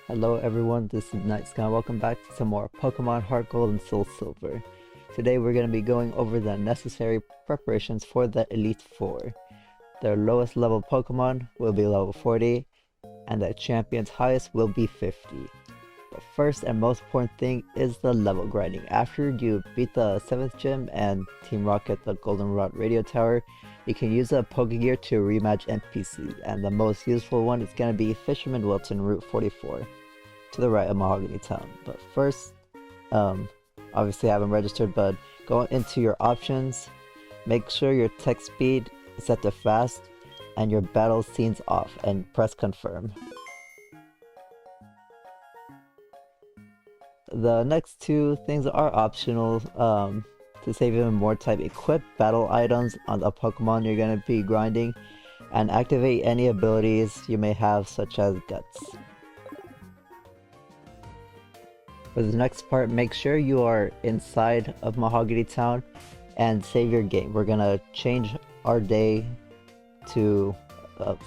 Hello everyone, this is Night Sky. Welcome back to some more Pokemon HeartGold and SoulSilver. Today we're going to be going over the necessary preparations for the Elite Four. Their lowest level Pokemon will be level 40, and the champion's highest will be 50. The first and most important thing is the level grinding. After you beat the 7th gym and Team Rocket the Goldenrod Radio Tower, you can use a Pokegear to rematch NPCs, and the most useful one is going to be Fisherman Wilton Route 44. To the right of Mahogany Town. But first, obviously I haven't registered, but go into your options, make sure your text speed is set to fast and your battle scenes off, and press confirm. The next two things are optional to save even more time. Equip battle items on the Pokemon you're going to be grinding and activate any abilities you may have, such as Guts. For the next part, make sure you are inside of Mahogany Town and save your game. We're gonna change our day to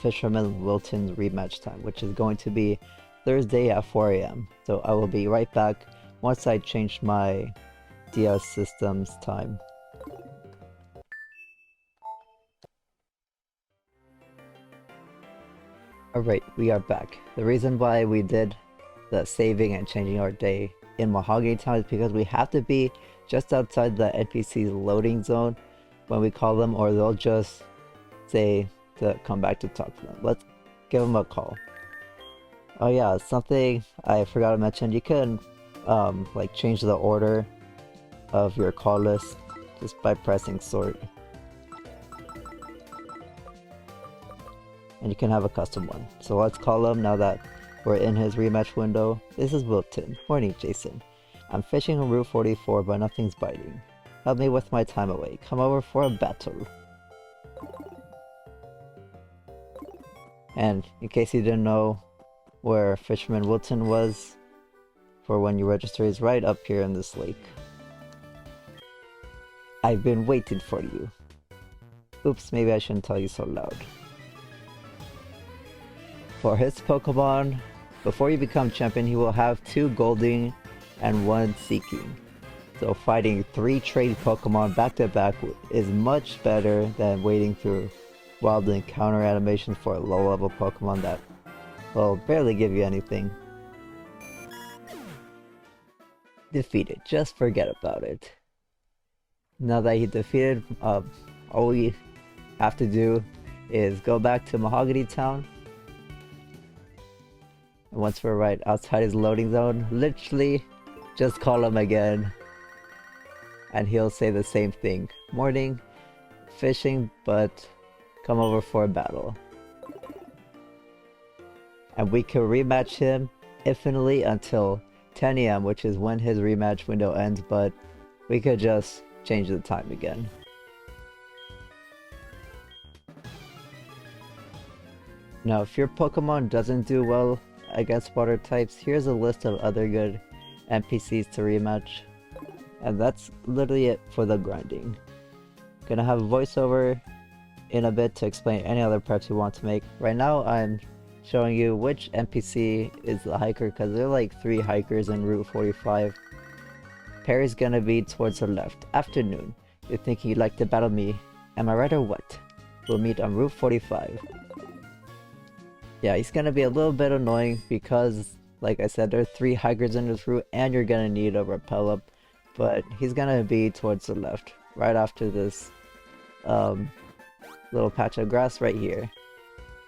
Fisherman Wilton's rematch time, which is going to be Thursday at 4 AM. So I will be right back once I change my DS system's time. Alright, we are back. The reason why we did the saving and changing our day in Mahogany Town is because we have to be just outside the NPC's loading zone when we call them, or they'll just say to come back to talk to them. Let's give them a call. Oh yeah, something I forgot to mention, you can like change the order of your call list just by pressing sort. And you can have a custom one. So let's call him now that we're in his rematch window. This is Wilton. Morning, Jason. I'm fishing on Route 44, but nothing's biting. Help me with my time away. Come over for a battle. And in case you didn't know where Fisherman Wilton was, for when you register, is right up here in this lake. I've been waiting for you. Oops, maybe I shouldn't tell you so loud. For his Pokemon, before you become champion, he will have 2 Golding and 1 Seeking. So fighting 3 trade Pokemon back to back is much better than waiting through wild encounter animations for a low level Pokemon that will barely give you anything. Defeated, just forget about it. Now that he defeated, all we have to do is go back to Mahogany Town. And once we're right outside his loading zone, literally just call him again and he'll say the same thing. Morning, fishing, but come over for a battle. And we can rematch him infinitely until 10 AM, which is when his rematch window ends, but we could just change the time again. Now, if your Pokemon doesn't do well against water types, here's a list of other good NPCs to rematch. And that's literally it for the grinding. Gonna have a voiceover in a bit to explain any other preps you want to make. Right now I'm showing you which NPC is the hiker, because there are like 3 hikers in Route 45. Perry's gonna be towards the left. Afternoon. You're thinking you'd like to battle me. Am I right or what? We'll meet on Route 45. Yeah, he's gonna be a little bit annoying because, like I said, there are 3 hikers in this route and you're gonna need a repel up. But he's gonna be towards the left, right after this little patch of grass right here.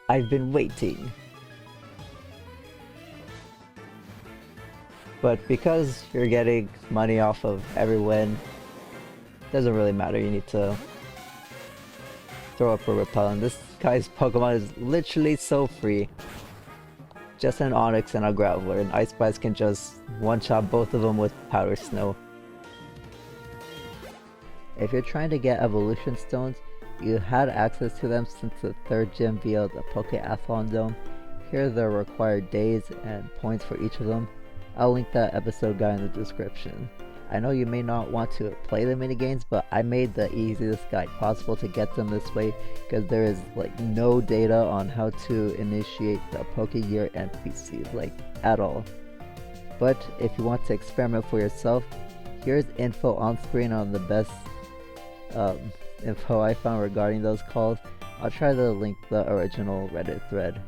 I've been waiting. But because you're getting money off of every win, doesn't really matter. You need to throw up a repellent. This guy's Pokemon is literally so free. Just an Onix and a Graveler, and Ice Blast can just one-shot both of them with Powder Snow. If you're trying to get evolution stones, you had access to them since the 3rd gym via the Pokeathlon Dome. Here are the required days and points for each of them. I'll link that episode guide in the description. I know you may not want to play the minigames, but I made the easiest guide possible to get them this way because there is like no data on how to initiate the Pokegear NPCs, like at all. But if you want to experiment for yourself, here's info on screen on the best info I found regarding those calls. I'll try to link the original Reddit thread.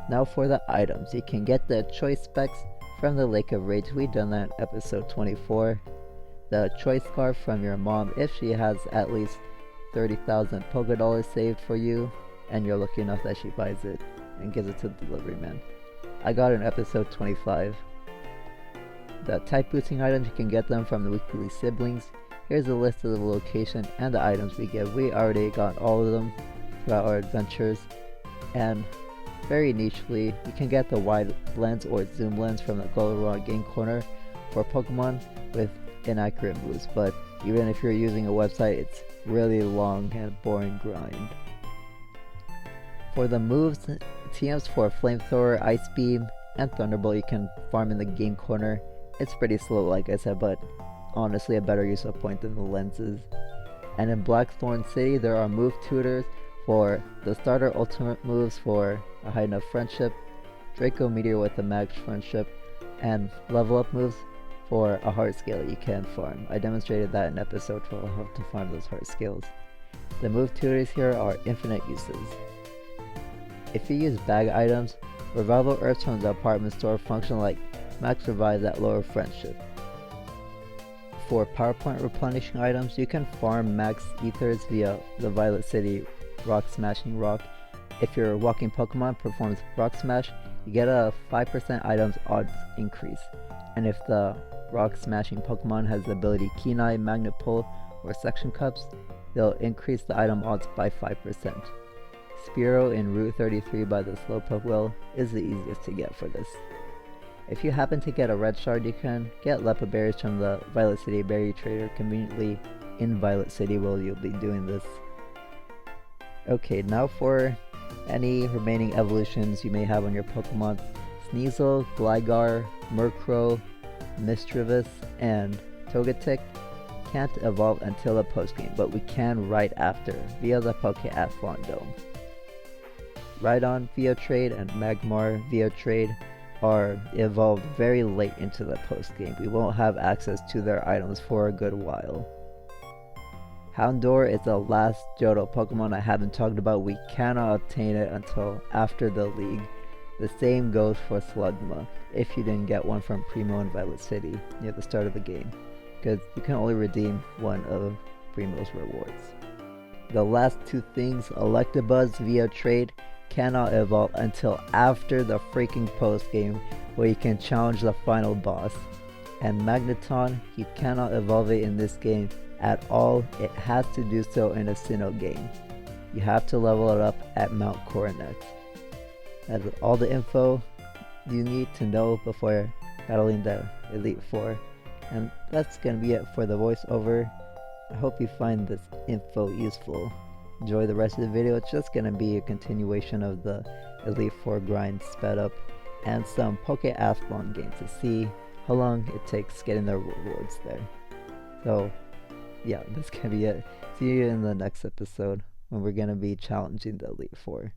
Now for the items, you can get the choice specs from the Lake of Rage. We done that in episode 24. The choice scarf from your mom if she has at least 30,000 Poké Dollars saved for you and you're lucky enough that she buys it and gives it to the delivery man. I got it in episode 25. The type boosting items, you can get them from the weekly siblings. Here's a list of the location and the items we get. We already got all of them throughout our adventures. And very nichely, you can get the wide lens or zoom lens from the Goldenrod game corner for Pokemon with inaccurate moves, but even if you're using a website, it's really long and boring grind. For the moves, TMs for Flamethrower, Ice Beam, and Thunderbolt you can farm in the game corner. It's pretty slow like I said, but honestly a better use of point than the lenses. And in Blackthorn City there are move tutors for the starter ultimate moves for a high enough friendship, Draco Meteor with a max friendship, and level up moves for a heart scale you can farm. I demonstrated that in episode 12 how to farm those heart scales. The move tutors here are infinite uses. If you use bag items, Revival Herbs from the apartment store function like max revives at lower friendship. For PowerPoint replenishing items, you can farm max ethers via the Violet City Rock Smashing Rock. If your walking Pokemon performs Rock Smash, you get a 5% items odds increase. And if the Rock Smashing Pokemon has the ability Keen-Eye, Magnet Pull, or Suction Cups, they'll increase the item odds by 5%. Spearow in Route 33 by the Slowpoke Well is the easiest to get for this. If you happen to get a red shard, you can get Lepa Berries from the Violet City Berry Trader conveniently in Violet City while you'll be doing this. Okay, now for any remaining evolutions you may have on your Pokemon. Sneasel, Gligar, Murkrow, Mischievous, and Togetic can't evolve until the postgame, but we can right after via the Pokeathlon Dome. Rhydon via trade and Magmar via trade are evolved very late into the postgame. We won't have access to their items for a good while. Houndour is the last Johto Pokemon I haven't talked about. We cannot obtain it until after the league. The same goes for Slugma if you didn't get one from Primo in Violet City near the start of the game, because you can only redeem one of Primo's rewards. The last two things, Electabuzz via trade, cannot evolve until after the freaking post game where you can challenge the final boss. And Magneton, you cannot evolve it in this game at all. It has to do so in a Sinnoh game. You have to level it up at Mount Coronet. That is all the info you need to know before battling the Elite Four. And that's gonna be it for the voiceover. I hope you find this info useful. Enjoy the rest of the video. It's just gonna be a continuation of the Elite Four grind sped up and some Pokeathlon games to see how long it takes getting the rewards there. So yeah, that's gonna be it. See you in the next episode when we're gonna be challenging the Elite Four.